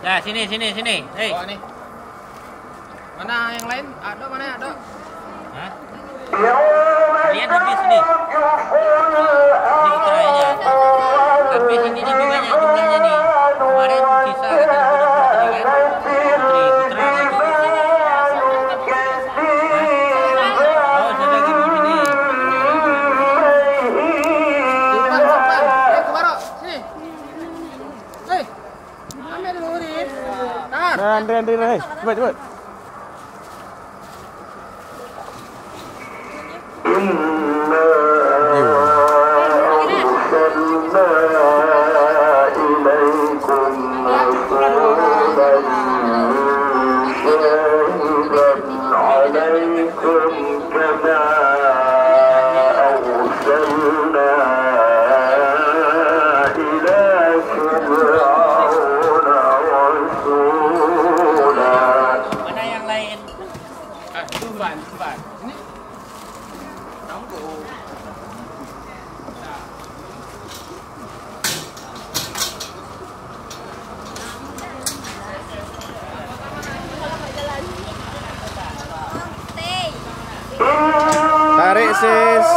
Ya, sini. Hei. Oh, ini. Mana yang lain? Mana ada? Hah? Lihat habis sini. Ini putranya. Habis ini nih bunganya jumlahnya nih. Kemarin sisa kata tadi kan. Putra lagi. Oh, sudah kamu sini. Cepat. Kemaro, sini. Hei. Ambil dulu ni. Andre, hei. Cepat. Mana yang lain? Tuban. Ini. Tarik sis.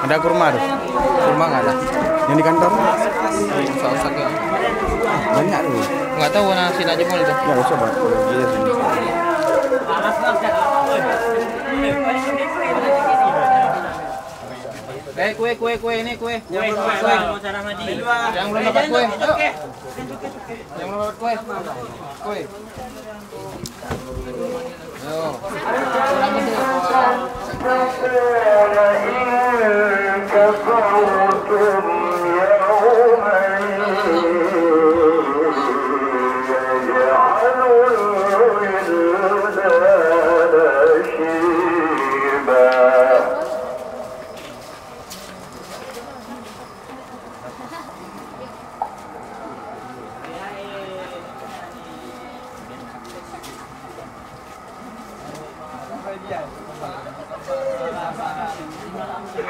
Ada kurma tuh? Kurma nggak ada? Yang di kantor? Saus-saus ya. Banyak tuh. Nggak tahu nasi aja mau itu. Ya coba. Iya sini. Kue ini kue. Yang belum dapat kue. Yang belum dapat kue. Kue. Ayo.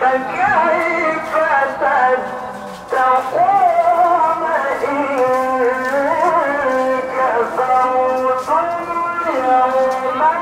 فكيف تتقون إن كفرتم يوما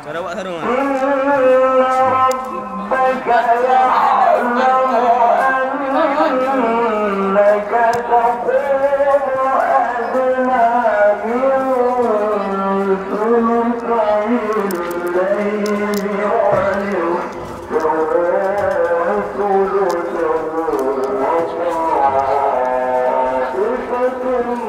Cara buat sarung ah. ربك يعلم أنك تقوم أدنى من ثلثي الليل ونصفه وثلثه وطائفة